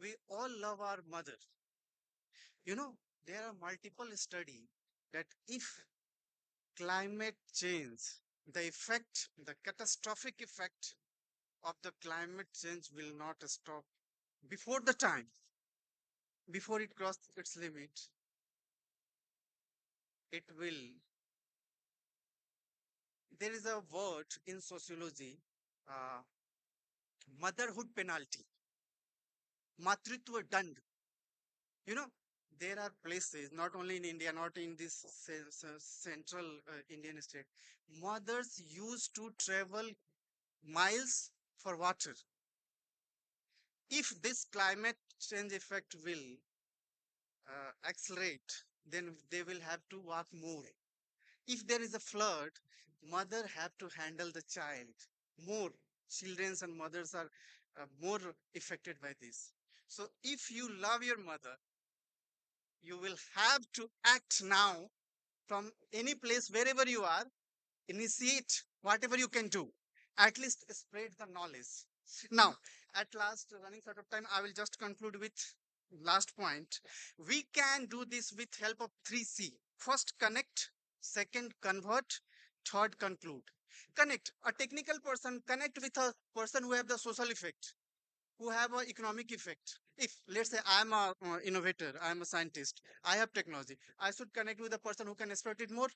we all love our mother. You know, there are multiple studies that if climate change, the catastrophic effect of the climate change will not stop before the time, before it crosses its limit, it will. There is a word in sociology, uh, motherhood penalty, matritva dand. You know, there are places, not only in India, not in this central Indian state, mothers used to travel miles for water. If this climate change effect will accelerate, then they will have to walk more. If there is a flood, mother have to handle the child more. Children and mothers are more affected by this. So if you love your mother, you will have to act now from any place, wherever you are, initiate whatever you can do, at least spread the knowledge. Now, at last, running out of time, I will just conclude with last point. We can do this with help of 3C. First, connect. Second, convert. Third, conclude. Connect. A technical person connect with a person who have the social effect, who have an economic effect. If let's say I'm a innovator, I'm a scientist, I have technology, I should connect with a person who can exploit it more.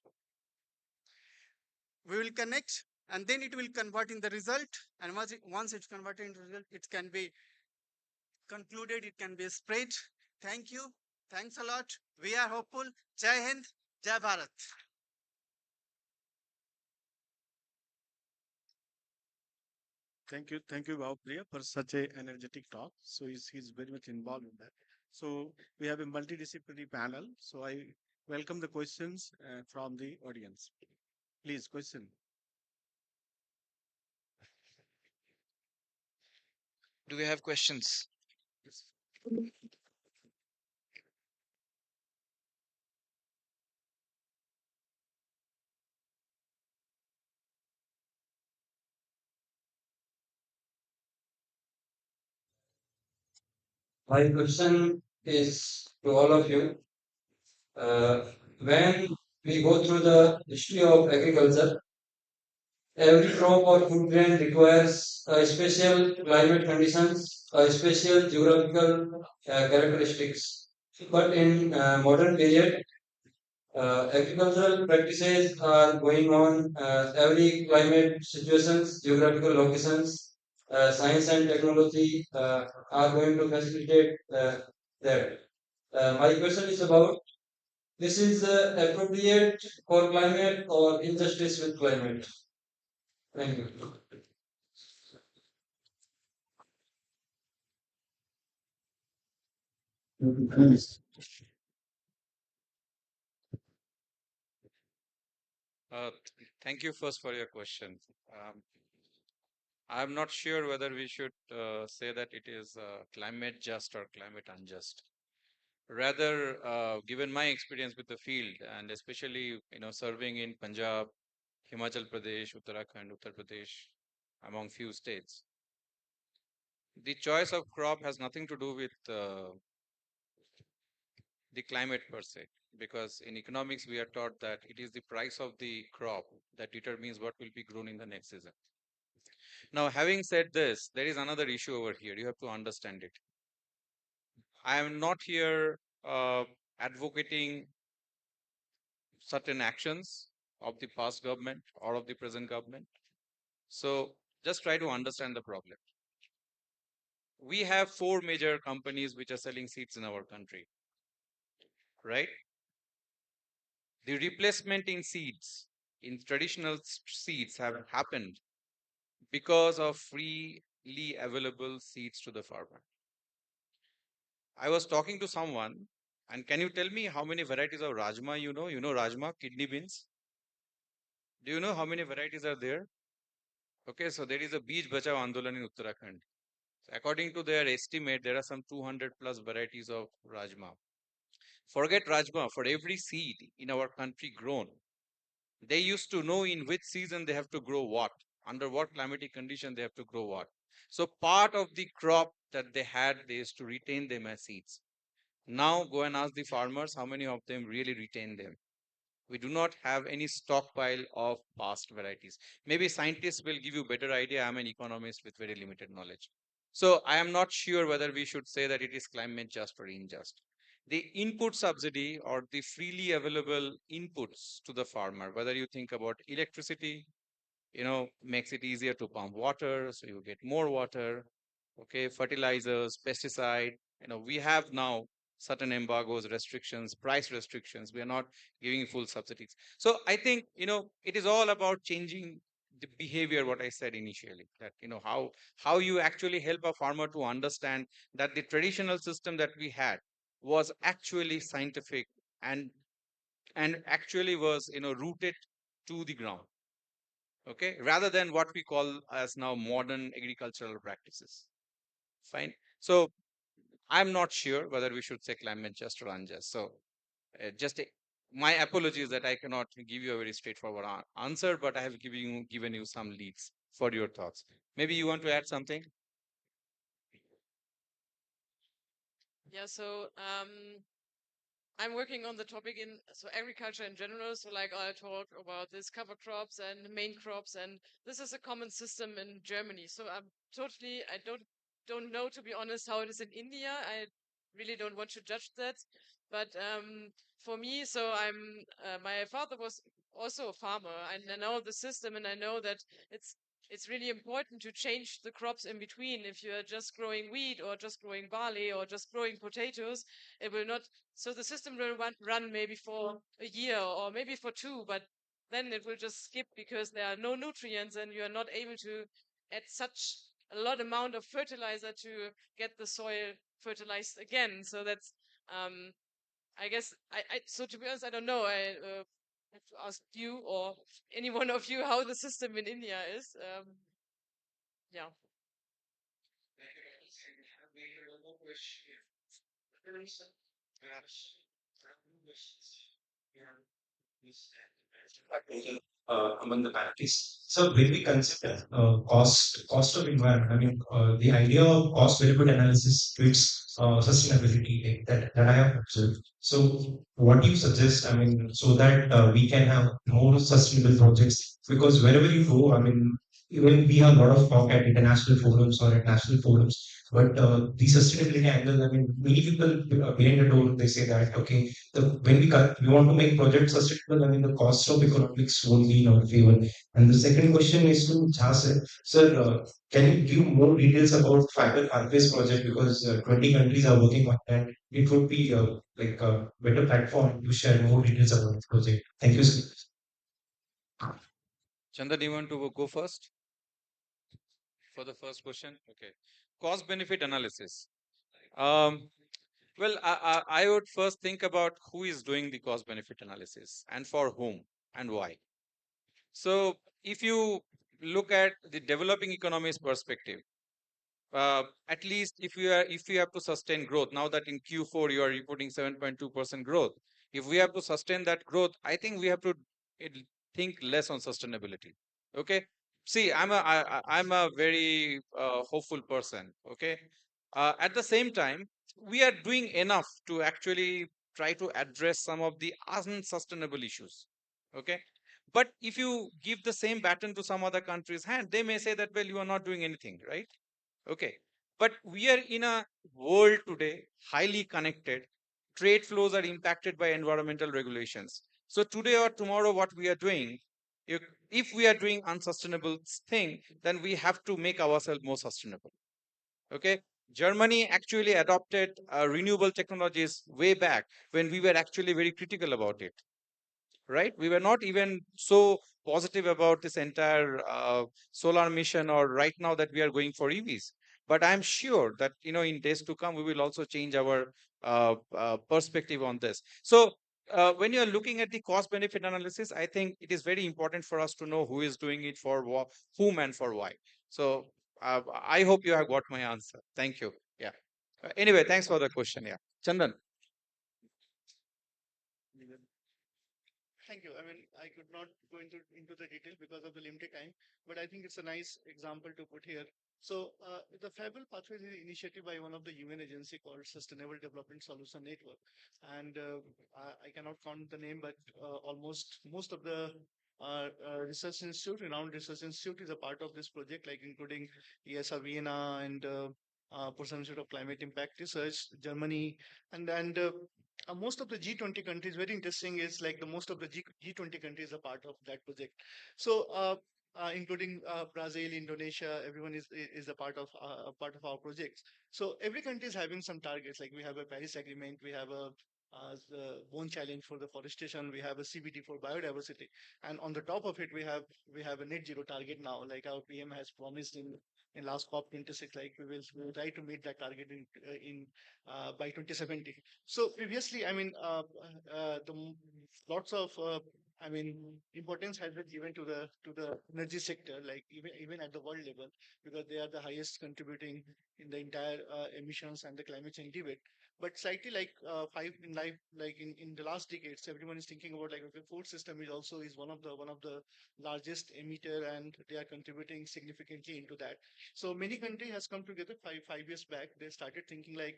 We will connect, and then it will convert in the result, and once it's converted into result, it can be concluded, it can be spread. Thank you, thanks a lot. We are hopeful. Jai Hind, Jai Bharat. Thank you, Bhavpriya, for such a energetic talk. So he's very much involved in that. So we have a multidisciplinary panel. So I welcome the questions from the audience. Please, question. Do we have questions? Yes. My question is to all of you. Uh, when we go through the history of agriculture, every crop or food grain requires special climate conditions, special geographical characteristics. But in modern period, agricultural practices are going on every climate situations, geographical locations, science and technology are going to facilitate that. My question is about this is appropriate for climate or injustice with climate? Thank you. Yes. Thank you first for your question. Um, I'm not sure whether we should say that it is climate just or climate unjust. Rather, given my experience with the field and especially serving in Punjab, Himachal Pradesh, Uttarakhand, Uttar Pradesh, among few states, the choice of crop has nothing to do with the climate per se, because in economics we are taught that it is the price of the crop that determines what will be grown in the next season. Now, having said this, there is another issue over here. You have to understand it. I am not here advocating certain actions of the past government or of the present government. So just try to understand the problem. We have four major companies which are selling seeds in our country, right? The replacement in seeds, in traditional seeds, have happened because of freely available seeds to the farmer. I was talking to someone, and can you tell me how many varieties of rajma you know? You know rajma, kidney beans. Do you know how many varieties are there? Okay, so there is a Beej Bachao Andolan in Uttarakhand. So according to their estimate, there are some 200 plus varieties of rajma. Forget rajma, for every seed in our country grown, they used to know in which season they have to grow what, under what climatic condition they have to grow what. So part of the crop that they had, they used to retain them as seeds. Now go and ask the farmers how many of them really retain them. We do not have any stockpile of past varieties. Maybe scientists will give you better idea. I'm an economist with very limited knowledge. So I am not sure whether we should say that it is climate just or unjust. The input subsidy or the freely available inputs to the farmer, whether you think about electricity, makes it easier to pump water, so you get more water. Okay, fertilizers, pesticide. We have now certain embargoes, restrictions, price restrictions. We are not giving full subsidies. So I think it is all about changing the behavior. What I said initially, that how you actually help a farmer to understand that the traditional system that we had was actually scientific and actually was rooted to the ground, okay, rather than what we call as now modern agricultural practices. Fine. So I'm not sure whether we should say climate just or unjust. So my apologies that I cannot give you a very straightforward answer, but I have given you some leads for your thoughts. Maybe you want to add something? Yeah, so I'm working on the topic in agriculture in general. So like I talk about this cover crops and main crops, and this is a common system in Germany. So I don't know, to be honest, how it is in India. I really don't want to judge that. But for me, so my father was also a farmer, and I know the system, and I know that it's really important to change the crops in between. If you are just growing wheat or just growing barley or just growing potatoes, it will not. So the system will run maybe for a year or maybe for two, but then it will just skip because there are no nutrients and you are not able to add such a lot amount of fertilizer to get the soil fertilized again. So that's I guess so to be honest, I don't know. I have to ask you or any one of you how the system in India is. Yeah. Among the panelists. So when we consider cost of environment, I mean the idea of cost benefit analysis fits sustainability that I have observed. So what do you suggest? I mean, so that we can have more sustainable projects, because wherever you go, I mean, even we have a lot of talk at international forums or at national forums, but the sustainability angle, I mean, many people behind the door, they say that okay, when we want to make projects sustainable, I mean, the cost of economics won't be in our favor. And the second question is to Jha sir. Sir, can you give more details about fiber pathways project, because 20 countries are working on that. It would be like a better platform to share more details about the project. Thank you, sir. Chandan, do you want to go first for the first question? Okay. Cost benefit analysis. Um, well, I would first think about who is doing the cost benefit analysis and for whom and why. So if you look at the developing economies perspective, at least if you have to sustain growth, now that in Q4 you are reporting 7.2% growth, if we have to sustain that growth, I think we have to think less on sustainability. Okay. See, I'm a very hopeful person. Okay. At the same time, we are doing enough to actually try to address some of the unsustainable issues. Okay. But if you give the same baton to some other country's hand, they may say that, well, you are not doing anything, right? Okay. But we are in a world today, highly connected. Trade flows are impacted by environmental regulations. So today or tomorrow, what we are doing, if, if we are doing unsustainable thing, then we have to make ourselves more sustainable. Okay. Germany actually adopted renewable technologies way back when we were actually very critical about it, right? We were not even so positive about this entire solar mission, or right now that we are going for EVs. But I'm sure that in days to come we will also change our perspective on this. So when you are looking at the cost benefit analysis, I think it is very important for us to know who is doing it for whom and for why. So I hope you have got my answer. Thank you. Yeah. Anyway, thanks for the question. Yeah. Chandan. Thank you. I mean, I could not go into the detail because of the limited time, but I think it's a nice example to put here The Fable Pathways is an initiative by one of the UN agency called Sustainable Development Solution Network, and I cannot count the name, but almost most of the research institute, renowned research institute, is a part of this project, like including ESA Vienna and Prussian Institute of Climate Impact Research, Germany, and most of the G20 countries. Very interesting is like the most of the G20 countries are part of that project. So. Including Brazil, Indonesia, everyone is a part of our projects. So every country is having some targets. Like we have a Paris Agreement, we have a the Bone Challenge for the forestation, we have a CBD for biodiversity, and on the top of it, we have a net zero target now. Like our PM has promised in last COP26, like we will try to meet that target in by 2070. So previously, I mean, lots of I mean, importance has been given to the energy sector, like even at the world level, because they are the highest contributing in the entire emissions and the climate change debate. But slightly like five in life, like in the last decades, everyone is thinking about like the food system is one of the largest emitter, and they are contributing significantly into that. So many countries has come together five years back. They started thinking like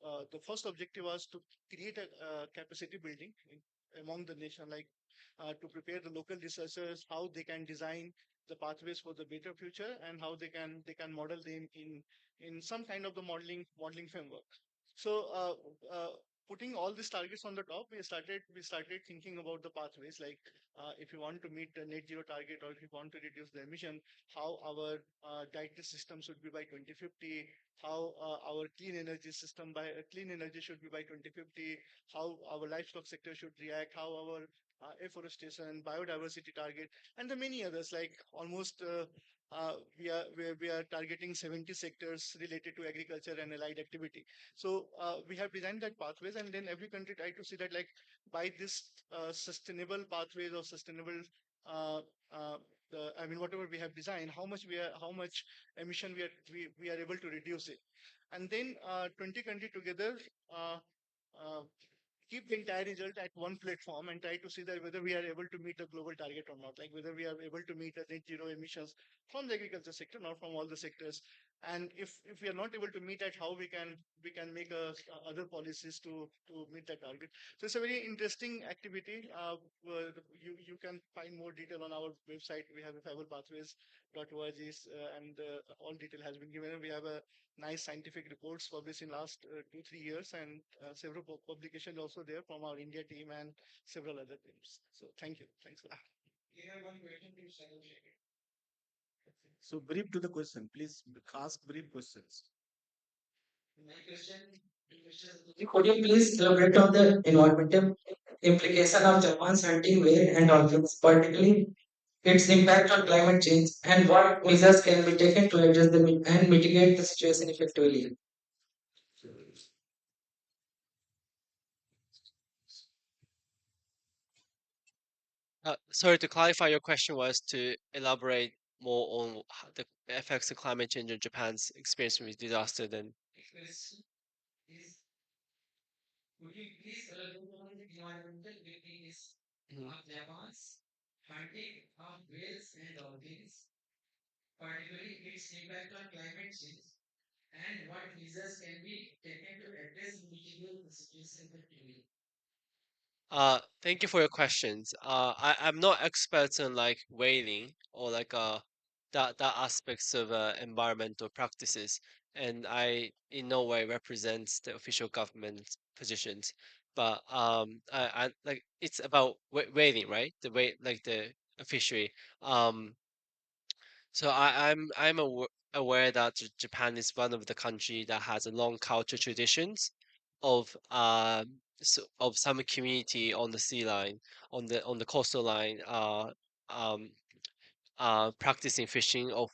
the first objective was to create a capacity building among the nation, like to prepare the local researchers how they can design the pathways for the better future, and how they can model them in some kind of the modeling framework. So putting all these targets on the top, we started thinking about the pathways, like if you want to meet the net zero target, or if you want to reduce the emission, how our dietary system should be by 2050, how our clean energy should be by 2050, how our livestock sector should react, how our afforestation, biodiversity target, and the many others, like almost we are targeting 70 sectors related to agriculture and allied activity. So we have designed that pathways, and then every country try to see that like by this sustainable pathways or sustainable uh, uh, I mean whatever we have designed, how much emission we are able to reduce it, and then 20 country together uh, uh, keep the entire result at one platform and try to see that whether we are able to meet the global target or not, like whether we are able to meet the net zero emissions from the agriculture sector, not from all the sectors. And if we are not able to meet that, how we can make other policies to meet that target. So it's a very interesting activity. You can find more detail on our website. We have a fiberpathways.org, and all detail has been given. We have a nice scientific reports published in last 2-3 years, and several publications also there from our India team and several other teams. So thank you. Thanks for that. So brief to the question, please ask brief questions. Could you please elaborate on the environmental implication of Japan's hunting whale and dolphins, particularly its impact on climate change, and what measures can be taken to address and mitigate the situation effectively? Sorry, to clarify, your question was to elaborate more on the effects of climate change on Japan's experience with disaster. Then, Could you please elaborate on the environmental implications Mhm. of Japan's hunting of whales and dolphins, particularly its impact on climate change, and what measures can be taken to address and mitigate the situation effectively? Thank you for your questions. I'm not expert on like whaling or like that aspects of environmental practices, and I in no way represents the official government positions. But I like it's about whaling, right? The way like the fishery. Um, so aware that Japan is one of the country that has a long culture traditions of of some community on the sea line, on the coastal line, um practicing fishing of